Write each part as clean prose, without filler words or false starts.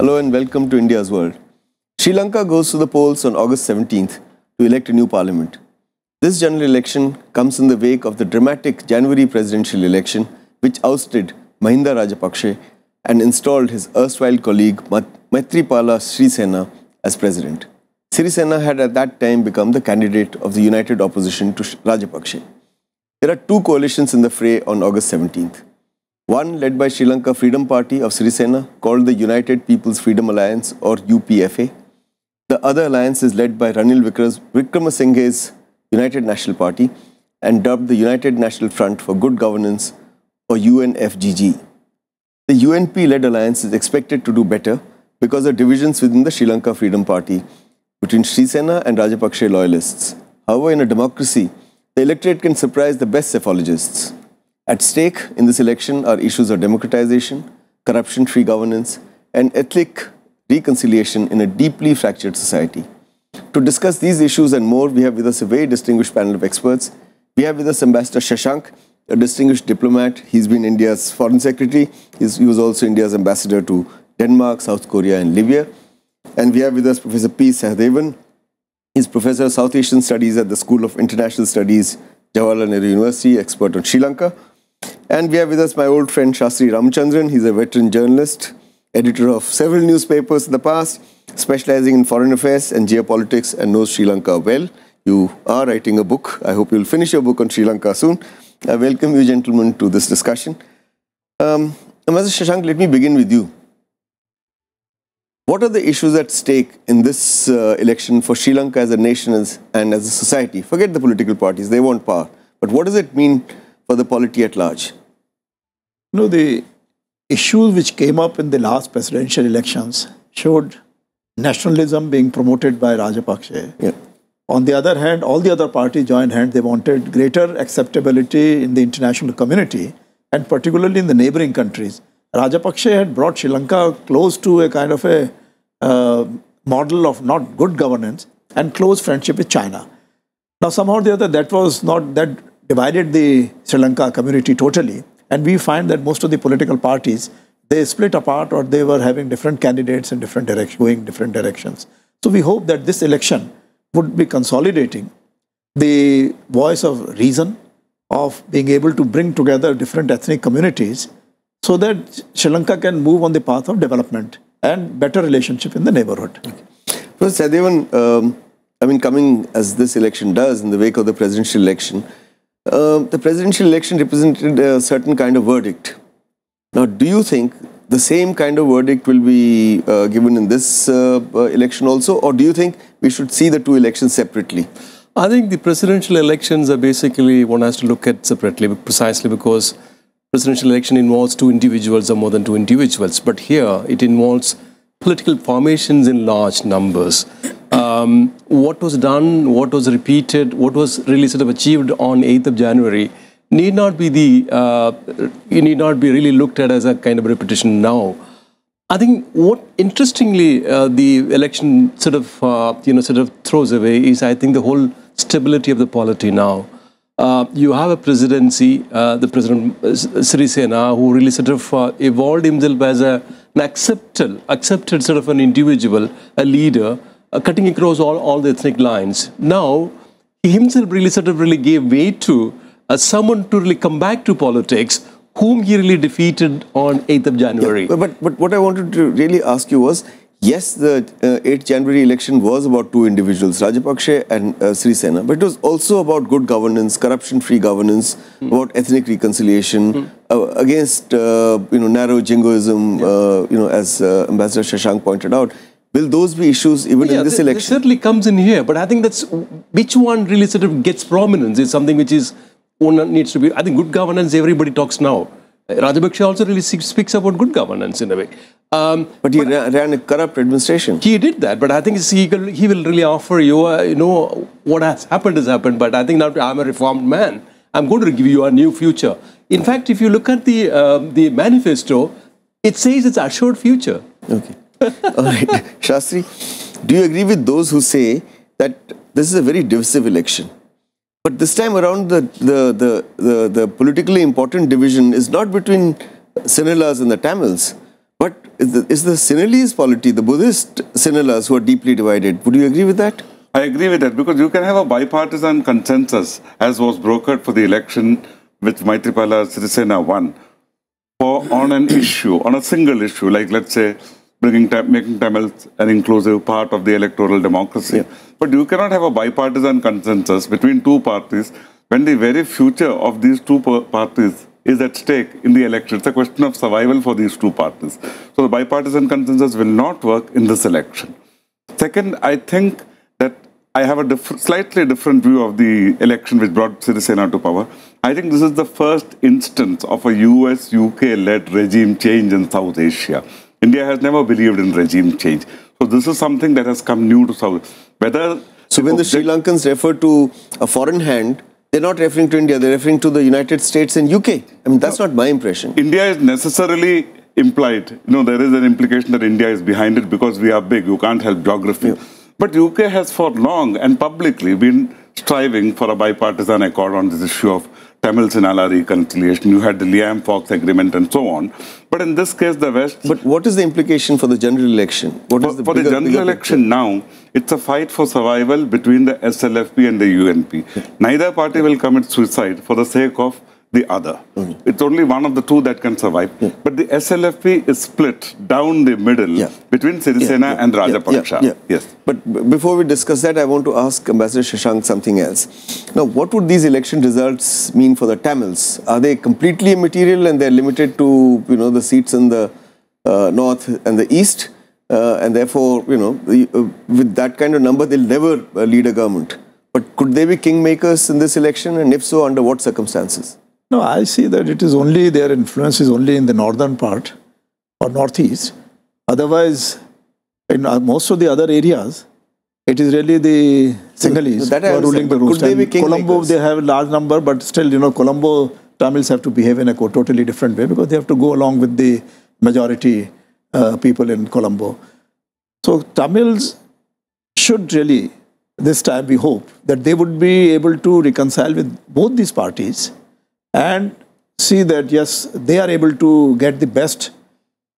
Hello and welcome to India's World. Sri Lanka goes to the polls on August 17th to elect a new parliament. This general election comes in the wake of the dramatic January presidential election, which ousted Mahinda Rajapakse and installed his erstwhile colleague Maithripala Sirisena as president. Sirisena had at that time become the candidate of the united opposition to Rajapakse. There are two coalitions in the fray on August 17th. One led by Sri Lanka Freedom Party of Sirisena, called the United People's Freedom Alliance or UPFA. The other alliance is led by Ranil Wickremesinghe's United National Party and dubbed the United National Front for Good Governance or UNFGG. The UNP-led alliance is expected to do better because of divisions within the Sri Lanka Freedom Party between Sirisena and Rajapakse loyalists. However, in a democracy, the electorate can surprise the best psephologists. At stake in this election are issues of democratization, corruption-free governance, and ethnic reconciliation in a deeply fractured society. To discuss these issues and more, we have with us a very distinguished panel of experts. We have with us Ambassador Shashank, a distinguished diplomat. He's been India's foreign secretary. He was also India's ambassador to Denmark, South Korea, and Libya. And we have with us Professor P. Sahadevan. He's Professor of South Asian Studies at the School of International Studies, Jawaharlal Nehru University, expert on Sri Lanka. And we have with us my old friend Shastri Ramachandran. He's a veteran journalist, editor of several newspapers in the past, specializing in foreign affairs and geopolitics, and knows Sri Lanka well. You are writing a book. I hope you'll finish your book on Sri Lanka soon. I welcome you, gentlemen, to this discussion. Ambassador Shashank, let me begin with you. What are the issues at stake in this election for Sri Lanka as a nation and as a society? Forget the political parties, they want power. But what does it mean for the polity at large? No, the issues which came up in the last presidential elections showed nationalism being promoted by Rajapakse. Yeah. On the other hand, all the other parties joined hands. They wanted greater acceptability in the international community and particularly in the neighboring countries. Rajapakse had brought Sri Lanka close to a kind of a model of not good governance and close friendship with China. Now, somehow or the other, that divided the Sri Lanka community totally. And we find that most of the political parties, they split apart or they were having different candidates in different directions, going different directions. So we hope that this election would be consolidating the voice of reason, of being able to bring together different ethnic communities so that Sri Lanka can move on the path of development and better relationship in the neighborhood. Okay. Professor Sahadevan, coming as this election does in the wake of the presidential election, the presidential election represented a certain kind of verdict. Now, do you think the same kind of verdict will be given in this election also, or do you think we should see the two elections separately? I think the presidential elections are basically one has to look at separately, precisely because presidential election involves two individuals or more than two individuals. But here it involves political formations in large numbers. What was done, what was repeated, what was really sort of achieved on 8th of January need not be really looked at as a kind of repetition now. I think what interestingly the election sort of throws away is, I think, the whole stability of the polity now. You have a presidency, the President Sirisena, who really sort of evolved himself as an accepted sort of an individual, a leader, cutting across all the ethnic lines. Now, he himself really gave way to someone to really come back to politics, whom he really defeated on 8th of January. Yeah, but what I wanted to really ask you was, yes, the 8th January election was about two individuals, Rajapakse and Sirisena, but it was also about good governance, corruption-free governance, about ethnic reconciliation, against narrow jingoism, as Ambassador Shashank pointed out. Will those be issues even in this election? It certainly comes in here, but I think that's which one really sort of gets prominence is something which is one needs to be. I think good governance, everybody talks now. Rajapakse also really speaks about good governance in a way. But he ran a corrupt administration. He did that, but I think he will really offer you, what has happened, but I think now I'm a reformed man. I'm going to give you a new future. In fact, if you look at the manifesto, it says it's assured future. Okay. All right. Shastri, do you agree with those who say that this is a very divisive election? But this time around, the politically important division is not between Sinhalas and the Tamils, but is the Sinhalese polity, the Buddhist Sinhalas who are deeply divided. Would you agree with that? I agree with that, because you can have a bipartisan consensus, as was brokered for the election which Maitripala Sirisena won, on an issue, on a single issue, like let's say making Tamils an inclusive part of the electoral democracy. Yeah. But you cannot have a bipartisan consensus between two parties when the very future of these two parties is at stake in the election. It's a question of survival for these two parties. So the bipartisan consensus will not work in this election. Second, I think that I have a slightly different view of the election which brought Sirisena to power. I think this is the first instance of a US-UK-led regime change in South Asia. India has never believed in regime change. So this is something that has come new to South. So when the Sri Lankans refer to a foreign hand, they're not referring to India, they're referring to the United States and UK. I mean, that's not my impression. India is necessarily implied. There is an implication that India is behind it because we are big. You can't help geography. Yeah. But UK has for long and publicly been striving for a bipartisan accord on this issue of Tamil Sinhala reconciliation. You had the Liam Fox agreement and so on. But in this case, the West... But what is the implication for the general election? What is the for the general election now, it's a fight for survival between the SLFP and the UNP. Neither party will commit suicide for the sake of the other. It's only one of the two that can survive. But the SLFP is split down the middle between Sirisena and Rajapaksa. Yes. But before we discuss that, I want to ask Ambassador Shashank something else. Now, what would these election results mean for the Tamils? Are they completely immaterial and they're limited to, the seats in the north and the east? And therefore, with that kind of number, they'll never lead a government. But could they be kingmakers in this election? And if so, under what circumstances? No, I see that it is only, their influence is only in the northern part or northeast. Otherwise, in most of the other areas, it is really the Sinhalese who are ruling the roost. Colombo, they have a large number, but still, Colombo Tamils have to behave in a totally different way because they have to go along with the majority people in Colombo. So Tamils should really, this time we hope, that they would be able to reconcile with both these parties and see that, yes, they are able to get the best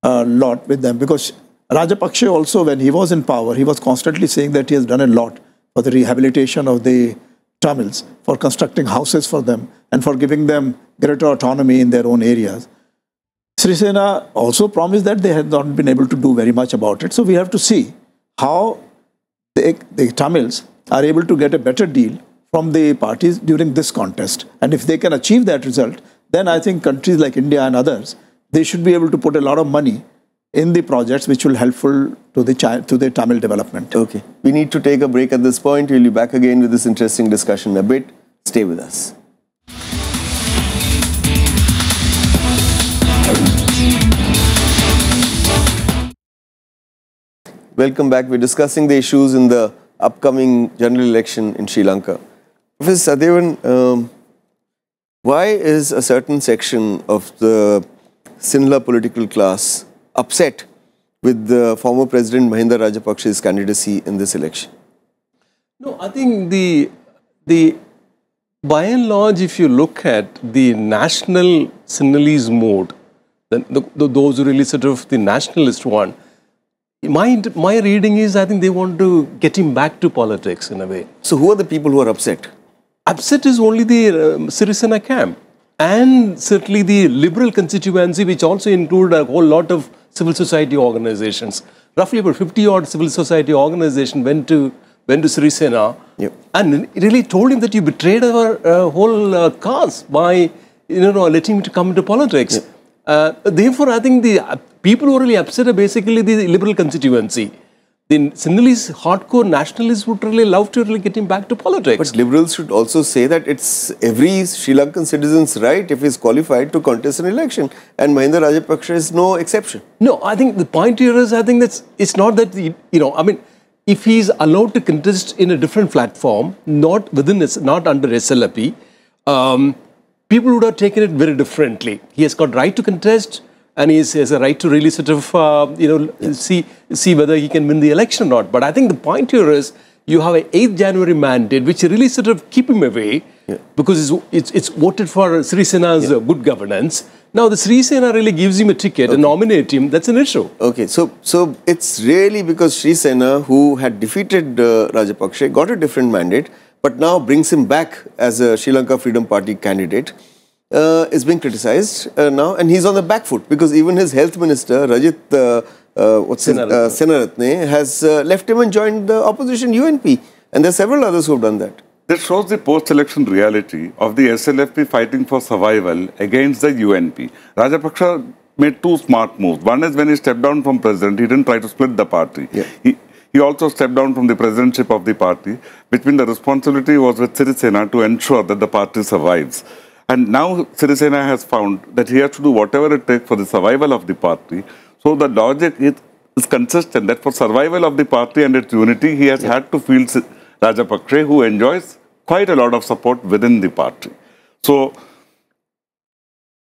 lot with them. Because Rajapaksa also, when he was in power, he was constantly saying that he has done a lot for the rehabilitation of the Tamils, for constructing houses for them and for giving them greater autonomy in their own areas. Sirisena also promised that they had not been able to do very much about it. So we have to see how the Tamils are able to get a better deal from the parties during this contest. And if they can achieve that result, then I think countries like India and others, they should be able to put a lot of money in the projects which will helpful to the Tamil development. Okay. We need to take a break at this point. We'll be back again with this interesting discussion in a bit. Stay with us. Welcome back. We're discussing the issues in the upcoming general election in Sri Lanka. Professor Sahadevan, why is a certain section of the Sinhala political class upset with the former President Mahinda Rajapaksa's candidacy in this election? No, I think the by and large, if you look at the national Sinhalese mode, then those who really sort of the nationalist one, my reading is I think they want to get him back to politics in a way. So who are the people who are upset? Upset is only the Sirisena camp and certainly the liberal constituency, which also include a whole lot of civil society organizations. Roughly about 50-odd civil society organizations went to Sirisena and really told him that you betrayed our whole cause by letting him to come into politics. Therefore, I think the people who are really upset are basically the liberal constituency. The Sinhalese hardcore nationalists would really love to really get him back to politics. But liberals should also say that it's every Sri Lankan citizen's right, if he's qualified, to contest an election. And Mahinda Rajapaksa is no exception. No, I think the point here is, I think that's, it's not that, I mean, if he's allowed to contest in a different platform, not under SLP, people would have taken it very differently. He has got right to contest, and he has a right to really sort of, see whether he can win the election or not. But I think the point here is, you have an 8th January mandate, which really sort of keep him away because it's voted for Sirisena's good governance. Now the Sirisena really gives him a ticket and nominate him. That's an issue. Okay, so it's really because Sirisena, who had defeated Rajapakse, got a different mandate, but now brings him back as a Sri Lanka Freedom Party candidate, is being criticized now, and he's on the back foot because even his health minister, Rajit Senaratne, has left him and joined the opposition UNP, and there are several others who have done that. This shows the post-election reality of the SLFP fighting for survival against the UNP. Rajapaksa made two smart moves. One is when he stepped down from president, he didn't try to split the party. He also stepped down from the presidentship of the party, which means the responsibility was with Sirisena to ensure that the party survives. And now Sirisena has found that he has to do whatever it takes for the survival of the party. So the logic is consistent that for survival of the party and its unity, he has had to field Rajapakse, who enjoys quite a lot of support within the party. So,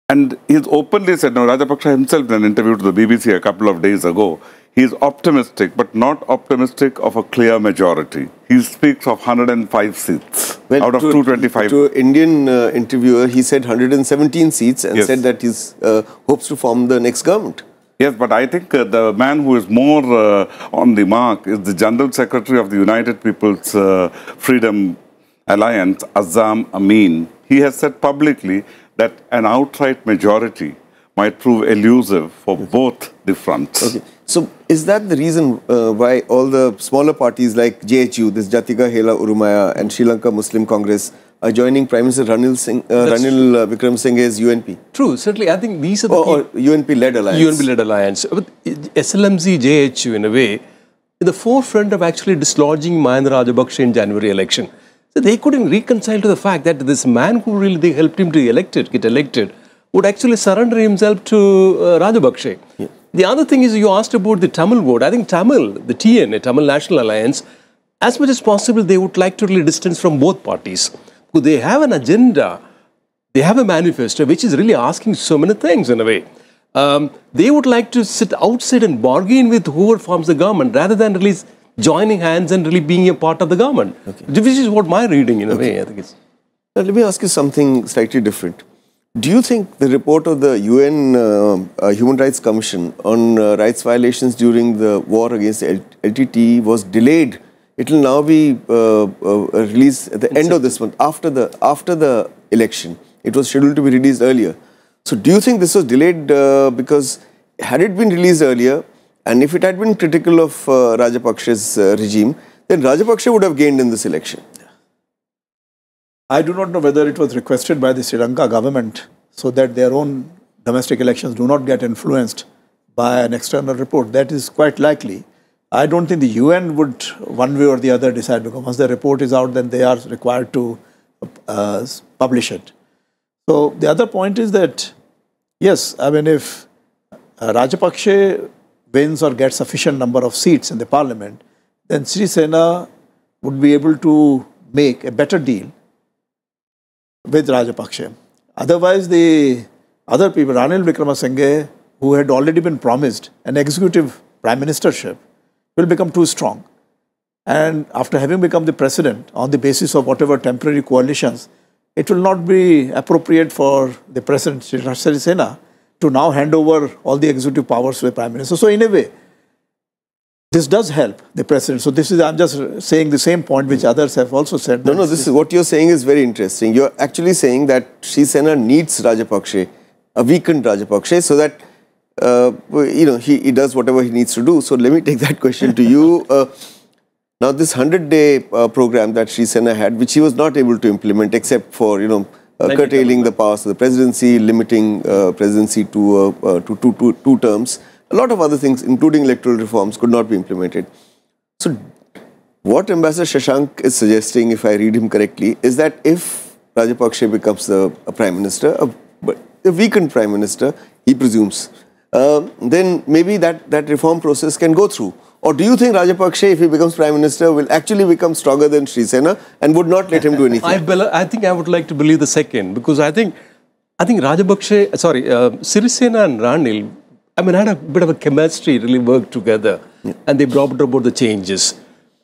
and he's openly said, now Rajapaksa himself in an interview to the BBC a couple of days ago, he's optimistic, but not optimistic of a clear majority. He speaks of 105 seats out of 225. To an Indian interviewer, he said 117 seats and said that he hopes to form the next government. Yes, but I think the man who is more on the mark is the General Secretary of the United People's Freedom Alliance, Azam Amin. He has said publicly that an outright majority might prove elusive for both the fronts. Okay. So, is that the reason why all the smaller parties like JHU, this Jatika Hela Urumaya, and Sri Lanka Muslim Congress are joining Prime Minister Ranil Wickremesinghe's UNP? True, certainly. I think these are the or UNP-led alliance. UNP-led alliance. But SLMZ, JHU, in a way, in the forefront of actually dislodging Mahinda Rajapaksa in January election. So they couldn't reconcile to the fact that this man who really they helped him to get elected, would actually surrender himself to Rajapaksa. The other thing is, you asked about the Tamil vote. I think Tamil, the TN, Tamil National Alliance, as much as possible, they would like to really distance from both parties. Because they have an agenda, they have a manifesto, which is really asking so many things in a way. They would like to sit outside and bargain with whoever forms the government, rather than really joining hands and really being a part of the government. Which is what my reading in a way, I think is. Now, let me ask you something slightly different. Do you think the report of the UN Human Rights Commission on rights violations during the war against LTT was delayed? It will now be released at the end of this month, after the election. It was scheduled to be released earlier. So, do you think this was delayed because had it been released earlier, and if it had been critical of Rajapaksa's regime, then Rajapaksa would have gained in this election? I do not know whether it was requested by the Sri Lanka government so that their own domestic elections do not get influenced by an external report. That is quite likely. I don't think the UN would one way or the other decide, because once the report is out, then they are required to publish it. So the other point is that, yes, I mean, if Rajapaksa wins or gets sufficient number of seats in the parliament, then Sirisena would be able to make a better deal with Rajapaksa. Otherwise, the other people, Ranil Wickremesinghe, who had already been promised an executive prime ministership, will become too strong. And after having become the president on the basis of whatever temporary coalitions, it will not be appropriate for the president, Sirisena, to now hand over all the executive powers to the prime minister. So in a way, this does help the president. So this is, I'm just saying the same point which others have also said. No, this is what you're saying is very interesting. You're actually saying that Sirisena needs Rajapaksa, a weakened Rajapaksa, so that he does whatever he needs to do. So let me take that question to you. Now, this 100-day program that Sirisena had, which he was not able to implement, except for curtailing the powers of the presidency, limiting presidency to two terms. A lot of other things, including electoral reforms, could not be implemented. So, what Ambassador Shashank is suggesting, if I read him correctly, is that if Rajapaksa becomes a prime minister, a weakened prime minister, he presumes, then maybe that reform process can go through. Or do you think Rajapaksa, if he becomes prime minister, will actually become stronger than Sirisena and would not let him do anything? I think I would like to believe the second, because I think Sirisena and Ranil, I mean, had a bit of a chemistry, really worked together, and they brought about the changes.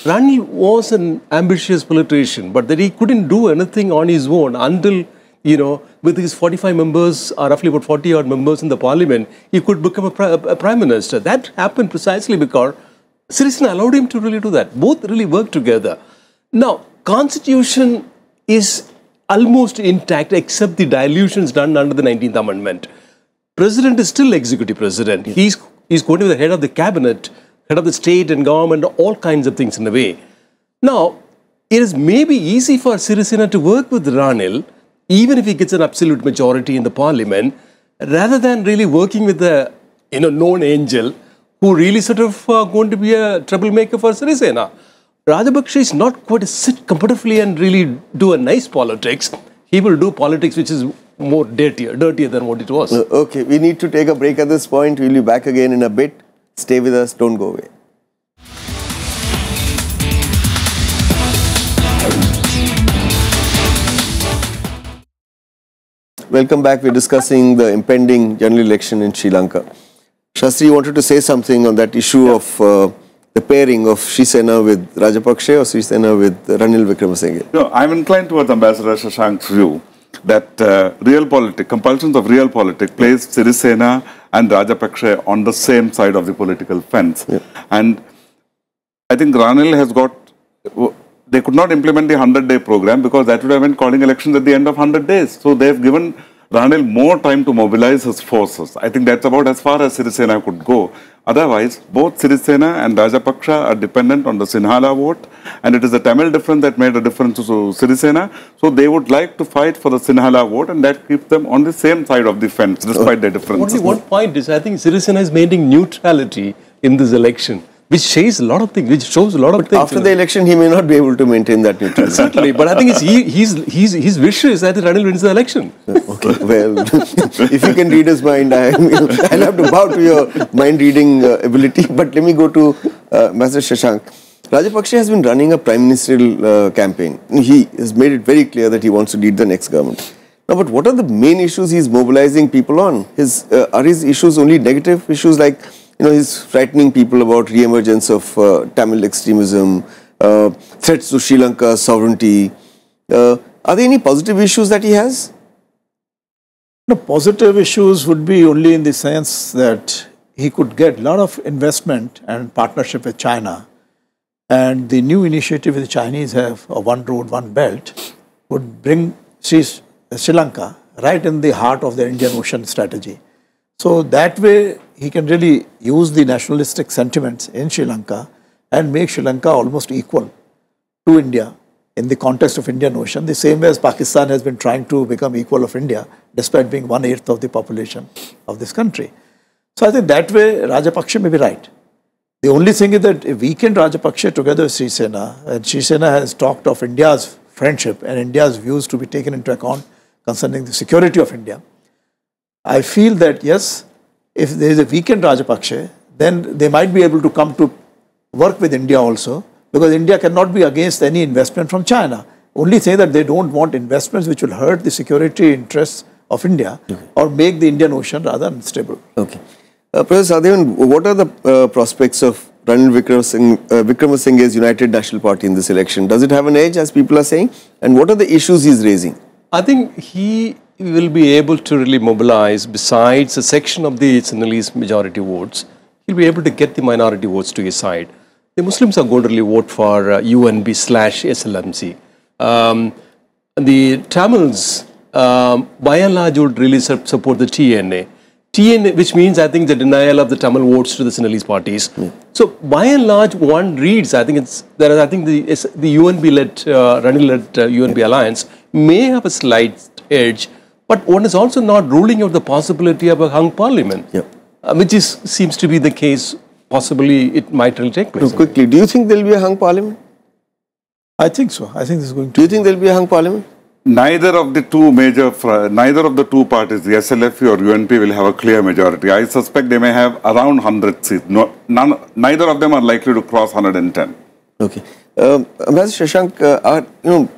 Ranil was an ambitious politician, but that he couldn't do anything on his own until, with his 45 members, or roughly about 40 odd members in the parliament, he could become a prime minister. That happened precisely because Sirisena allowed him to really do that. Both really worked together. Now, constitution is almost intact except the dilutions done under the 19th Amendment. President is still executive president. He's going to be the head of the cabinet, head of the state and government, all kinds of things in a way. Now, it is maybe easy for Sirisena to work with Ranil, even if he gets an absolute majority in the parliament, rather than really working with the known angel who really sort of going to be a troublemaker for Sirisena. Rajapaksa is not going to sit comfortably and really do a nice politics. He will do politics which is more dirtier than what it was. Okay, we need to take a break at this point. We'll be back again in a bit. Stay with us, don't go away. Welcome back. We're discussing the impending general election in Sri Lanka. Shastri, you wanted to say something on that issue of the pairing of Sirisena with Rajapaksa or Sirisena with Ranil Wickremesinghe? No, I'm inclined towards Ambassador Shashank's view that compulsions of realpolitik place Sirisena and Rajapaksa on the same side of the political fence. Yeah. And I think Ranil has they could not implement the 100-day program because that would have meant calling elections at the end of 100 days. So they've given Ranil more time to mobilize his forces. I think that's about as far as Sirisena could go. Otherwise, both Sirisena and Rajapaksa are dependent on the Sinhala vote, and it is the Tamil difference that made a difference to Sirisena. So they would like to fight for the Sinhala vote, and that keeps them on the same side of the fence, despite their differences. Only one point is, I think Sirisena is maintaining neutrality in this election, which shows a lot of things, After the election, he may not be able to maintain that neutrality. Certainly, but I think his wish is that Ranil wins the election. Okay, well, if you can read his mind, I'll have to bow to your mind-reading ability. But let me go to Master Shashank. Rajapaksa has been running a prime ministerial campaign. He has made it very clear that he wants to lead the next government. Now, but what are the main issues he's mobilizing people on? Are his issues only negative issues like, he's frightening people about re-emergence of Tamil extremism, threats to Sri Lanka's sovereignty? Are there any positive issues that he has? No, positive issues would be only in the sense that he could get a lot of investment and partnership with China. And the new initiative with the Chinese have a one road, one belt would bring Sri Lanka right in the heart of their Indian Ocean strategy. So that way he can really use the nationalistic sentiments in Sri Lanka and make Sri Lanka almost equal to India in the context of Indian Ocean, the same way as Pakistan has been trying to become equal of India despite being 1/8 of the population of this country. So I think that way Rajapaksa may be right. The only thing is that if we can Rajapaksa together with Sirisena, and Sirisena has talked of India's friendship and India's views to be taken into account concerning the security of India, I feel that yes, if there is a weakened Rajapaksa, then they might be able to come to work with India also, because India cannot be against any investment from China. Only say that they don't want investments which will hurt the security interests of India or make the Indian Ocean rather unstable. Okay. Professor Sahadevan, what are the prospects of Ranil Wickremesinghe's United National Party in this election? Does it have an edge, as people are saying? And what are the issues he's raising? I think he will be able to really mobilize, besides a section of the Sinhalese majority votes, he'll be able to get the minority votes to his side. The Muslims are going to really vote for UNB/SLMC. The Tamils, by and large, would really support the TNA. TNA, which means, I think, the denial of the Tamil votes to the Sinhalese parties. So, by and large, one reads, I think the UNB-led, Ranil-led UNB alliance may have a slight edge, but one is also not ruling out the possibility of a hung parliament, which seems to be the case. Possibly, it might really take place. So quickly, do you think there will be a hung parliament? I think so. I think this is going to. Do you think there will be a hung parliament? Neither of the two parties, the SLF or UNP, will have a clear majority. I suspect they may have around 100 seats. Neither of them are likely to cross 110. Okay. Master Shashank,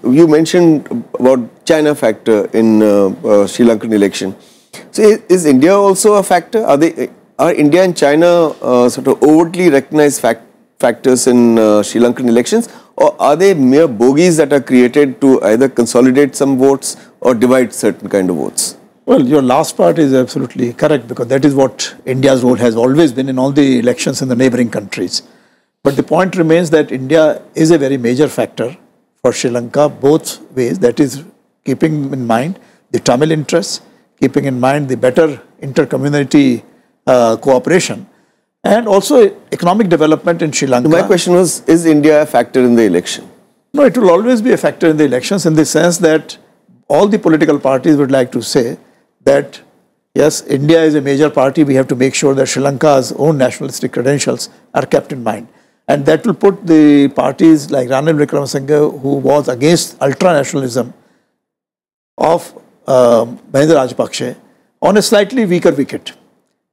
you mentioned about China factor in Sri Lankan election. So is India also a factor? Are India and China sort of overtly recognized factors in Sri Lankan elections, or are they mere bogies that are created to either consolidate some votes or divide certain kind of votes? Well, your last part is absolutely correct, because that is what India's role has always been in all the elections in the neighboring countries. But the point remains that India is a very major factor for Sri Lanka both ways. That is, keeping in mind the Tamil interests, keeping in mind the better inter-community cooperation, and also economic development in Sri Lanka. My question was, is India a factor in the election? No, it will always be a factor in the elections, in the sense that all the political parties would like to say that, yes, India is a major party, we have to make sure that Sri Lanka's own nationalistic credentials are kept in mind. And that will put the parties like Ranil Wickremesinghe, who was against ultra-nationalism of Mahinda Rajapakse, on a slightly weaker wicket,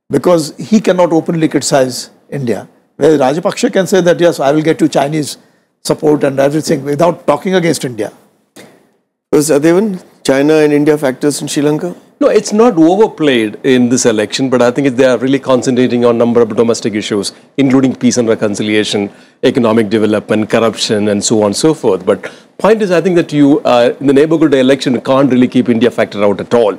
because he cannot openly criticize India. Whereas Rajapakse can say that, yes, I will get you Chinese support and everything without talking against India. Was Sahadevan, China and India factors in Sri Lanka? No, it's not overplayed in this election, but I think they are really concentrating on a number of domestic issues, including peace and reconciliation, economic development, corruption, and so on and so forth. But point is, I think that you, in the neighborhood election, can't really keep India factor out at all.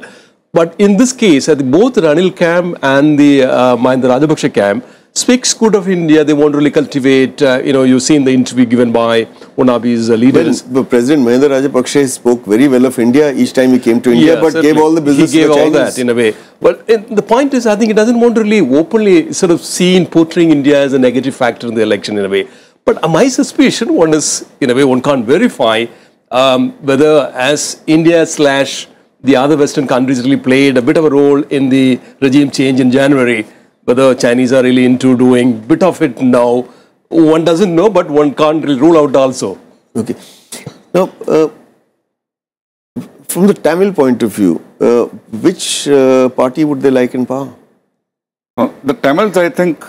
But in this case, I think both the Ranil camp and the Mahinda Rajapakse camp speaks good of India. They want to really cultivate, you've seen the interview given by one of his leaders. Well, President Mahinda Rajapakse spoke very well of India each time he came to India, but certainly. gave all the business to the Chinese. He gave all that in a way. But the point is, I think he doesn't want to really openly sort of portraying India as a negative factor in the election in a way. But my suspicion, one is, in a way, one can't verify whether as India / the other Western countries really played a bit of a role in the regime change in January, whether Chinese are really into doing a bit of it now. One doesn't know, but one can't really rule out also. Okay. Now, from the Tamil point of view, which party would they like in power? The Tamils, I think,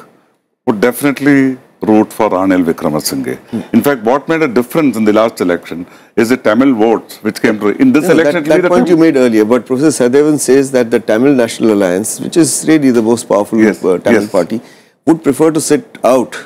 would definitely root for Ranil Wickremesinghe. In fact, what made a difference in the last election is the Tamil votes which came to in this election. That point you made earlier, but Professor Sahadevan says that the Tamil National Alliance, which is really the most powerful Tamil party, would prefer to sit out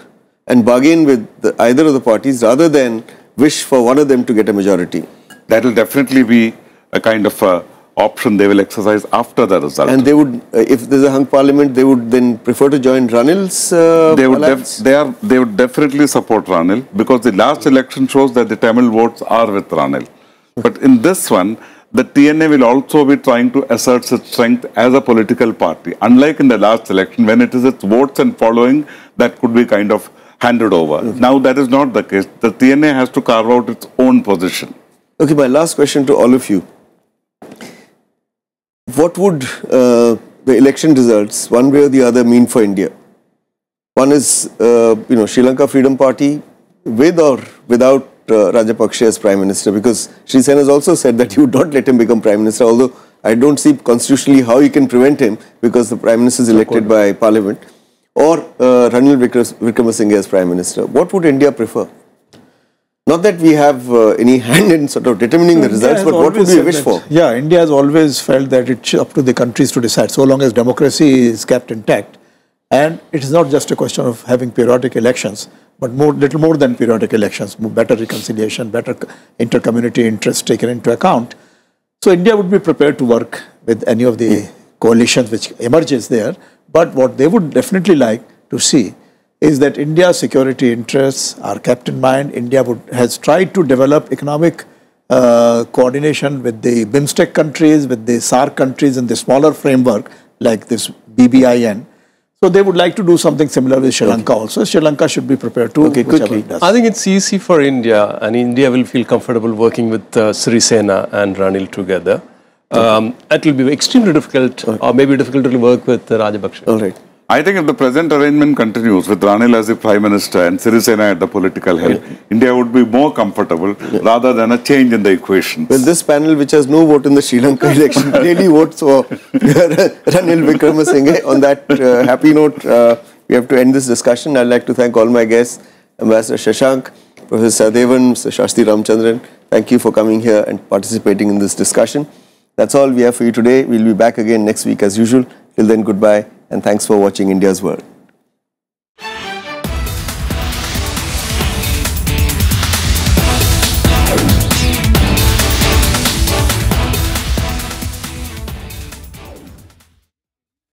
and bargain with either of the parties rather than wish for one of them to get a majority. That will definitely be a kind of option they will exercise after the result. And they would, if there's a hung parliament, they would then prefer to join Ranil's alliance? They would definitely support Ranil, because the last election shows that the Tamil votes are with Ranil. But in this one, the TNA will also be trying to assert its strength as a political party. Unlike in the last election, when it is its votes and following that could be kind of handed over. Now that is not the case. The TNA has to carve out its own position. Okay, my last question to all of you. What would the election results, one way or the other, mean for India? One is, Sri Lanka Freedom Party with or without Rajapakse as Prime Minister, because Sri Sena has also said that he would not let him become Prime Minister, although I don't see constitutionally how he can prevent him, because the Prime Minister is elected by Parliament, or Ranil Wickremesinghe as Prime Minister. What would India prefer? Not that we have any hand in sort of determining the results, but what would we wish for? Yeah, India has always felt that it's up to the countries to decide, so long as democracy is kept intact. And it is not just a question of having periodic elections, but little more than periodic elections, better reconciliation, better inter-community interests taken into account. So India would be prepared to work with any of the coalitions which emerges there. But what they would definitely like to see is that India's security interests are kept in mind. India has tried to develop economic coordination with the BIMSTEC countries, with the SAARC countries in the smaller framework like this BBIN. So they would like to do something similar with Sri Lanka also. Sri Lanka should be prepared to quickly. I think it's easy for India, and India will feel comfortable working with Sri Sena and Ranil together. It will be extremely difficult, or maybe difficult to work with Rajapakse. All right. I think if the present arrangement continues with Ranil as the Prime Minister and Sirisena at the political helm, India would be more comfortable rather than a change in the equations. Well, this panel, which has no vote in the Sri Lanka election, really votes for Ranil Wickremesinghe. On that happy note, we have to end this discussion. I'd like to thank all my guests, Ambassador Shashank, Professor Sahadevan, Mr. Shastri Ramachandran. Thank you for coming here and participating in this discussion. That's all we have for you today. We'll be back again next week as usual. Till then, goodbye and thanks for watching India's World.